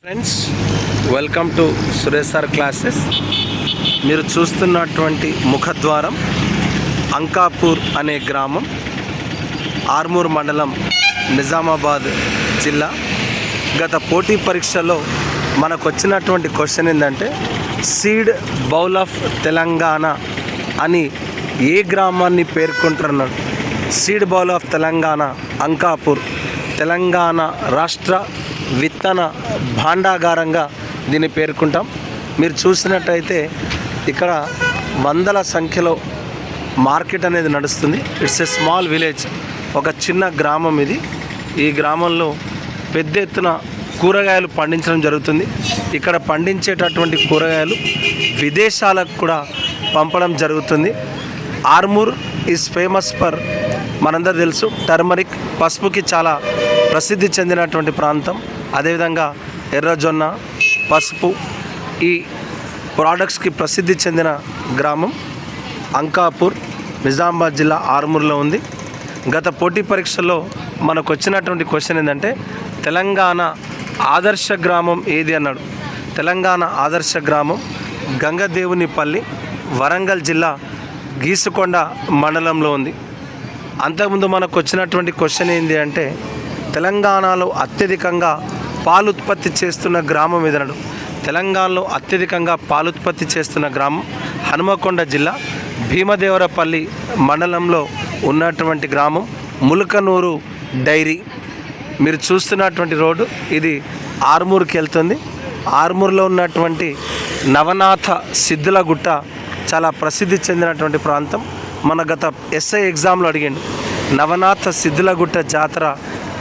Friends, welcome to Suresh sir classes. మీరు చూస్తున్నటువంటి ముఖద్వారం అంకాపూర్ అనే గ్రామం, ఆర్మూర్ మండలం, నిజామాబాద్ జిల్లా. గత పోటీ పరీక్షలో మనకు వచ్చినటువంటి క్వశ్చన్ ఏంటంటే సీడ్ బౌల్ ఆఫ్ తెలంగాణ అని ఏ గ్రామాన్ని పేర్కొంటున్నాడు? Seed bowl of Telangana Ankapur, Telangana రాష్ట్ర విత్తన భాండాగారంగా దీన్ని పేర్కొంటాం. మీరు చూసినట్టయితే ఇక్కడ వందల సంఖ్యలో మార్కెట్ అనేది నడుస్తుంది. ఇట్స్ ఏ స్మాల్ విలేజ్, ఒక చిన్న గ్రామం ఇది. ఈ గ్రామంలో పెద్ద ఎత్తున కూరగాయలు పండించడం జరుగుతుంది. ఇక్కడ పండించేటటువంటి కూరగాయలు విదేశాలకు కూడా పంపడం జరుగుతుంది. ఆర్మూర్ ఈజ్ ఫేమస్ ఫర్, మనందరూ తెలుసు, టర్మరిక్, పసుపుకి చాలా ప్రసిద్ధి చెందినటువంటి ప్రాంతం. అదేవిధంగా ఎర్రజొన్న, పసుపు, ఈ ప్రోడక్ట్స్కి ప్రసిద్ధి చెందిన గ్రామం అంకాపూర్, నిజామాబాద్ జిల్లా, ఆర్మూర్లో ఉంది. గత పోటీ పరీక్షల్లో మనకు వచ్చినటువంటి క్వశ్చన్ ఏంటంటే తెలంగాణ ఆదర్శ గ్రామం ఏది అన్నాడు. తెలంగాణ ఆదర్శ గ్రామం గంగదేవునిపల్లి, వరంగల్ జిల్లా, గీసుకొండ మండలంలో ఉంది. అంతకుముందు మనకు వచ్చినటువంటి క్వశ్చన్ ఏంటి అంటే తెలంగాణలో అత్యధికంగా పాలు ఉత్పత్తి చేస్తున్న గ్రామం ఏదన్నాడు. తెలంగాణలో అత్యధికంగా పాలు ఉత్పత్తి చేస్తున్న గ్రామం హనుమకొండ జిల్లా, భీమదేవరపల్లి మండలంలో ఉన్నటువంటి గ్రామం ములకనూరు డైరీ. మీరు చూస్తున్నటువంటి రోడ్డు ఇది ఆర్మూర్కి వెళ్తుంది. ఆర్మూర్లో ఉన్నటువంటి నవనాథ సిద్ధుల గుట్ట చాలా ప్రసిద్ధి చెందినటువంటి ప్రాంతం. మన గత ఎస్ఐ ఎగ్జామ్లో అడిగాడు, నవనాథ సిద్ధుల గుట్ట జాతర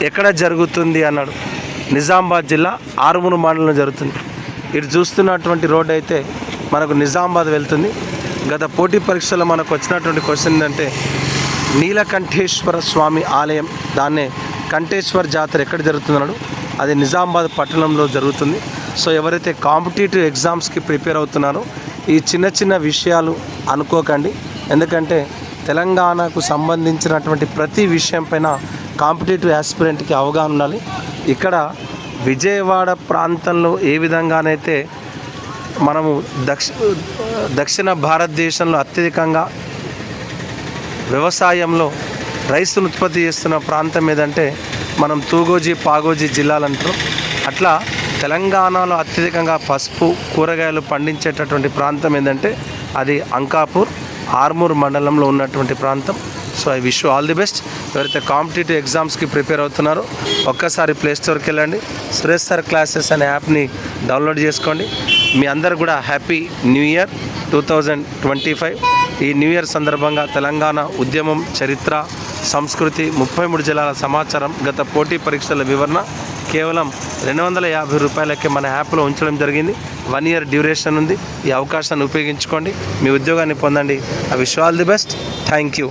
ఎక్కడ జరుగుతుంది అన్నాడు. నిజామాబాద్ జిల్లా ఆర్మూర్ మండలంలో జరుగుతుంది. ఇటు చూస్తున్నటువంటి రోడ్డు అయితే మనకు నిజామాబాద్ వెళ్తుంది. గత పోటీ పరీక్షలో మనకు వచ్చినటువంటి క్వశ్చన్ ఏంటంటే నీలకంఠేశ్వర స్వామి ఆలయం, దాన్నే కంఠేశ్వర జాతర ఎక్కడ జరుగుతుందన్నాడు. అది నిజామాబాద్ పట్టణంలో జరుగుతుంది. సో ఎవరైతే కాంపిటేటివ్ ఎగ్జామ్స్కి ప్రిపేర్ అవుతున్నారో ఈ చిన్న చిన్న విషయాలు అనుకోకండి. ఎందుకంటే తెలంగాణకు సంబంధించినటువంటి ప్రతి విషయం పైన కాంపిటేటివ్ యాస్పిరెంట్కి అవగాహన ఉండాలి. ఇక్కడ విజయవాడ ప్రాంతంలో ఏ విధంగానైతే మనము దక్షిణ భారతదేశంలో అత్యధికంగా వ్యవసాయంలో రైతును ఉత్పత్తి చేస్తున్న ప్రాంతం ఏదంటే మనం తూగోజీ, పాగోజీ జిల్లాలు అంటారు. అట్లా తెలంగాణలో అత్యధికంగా పసుపు, కూరగాయలు పండించేటటువంటి ప్రాంతం ఏంటంటే అది అంకాపూర్, ఆర్మూర్ మండలంలో ఉన్నటువంటి ప్రాంతం. So I wish you all the best. ఎవరైతే కాంపిటేటివ్ ఎగ్జామ్స్కి ప్రిపేర్ అవుతున్నారో ఒక్కసారి ప్లే స్టోర్కి వెళ్ళండి, సురేష్ సార్ క్లాసెస్ అనే యాప్ని డౌన్లోడ్ చేసుకోండి. మీ అందరు కూడా హ్యాపీ న్యూ ఇయర్ 2025. ఈ న్యూ ఇయర్ సందర్భంగా తెలంగాణ ఉద్యమం, చరిత్ర, సంస్కృతి, 33 జిల్లాల సమాచారం, గత పోటీ పరీక్షల వివరణ కేవలం 250 రూపాయలకే మన యాప్లో ఉంచడం జరిగింది. 1 ఇయర్ డ్యూరేషన్ ఉంది. ఈ అవకాశాన్ని ఉపయోగించుకోండి, మీ ఉద్యోగాన్ని పొందండి. I wish all the best. Thank you.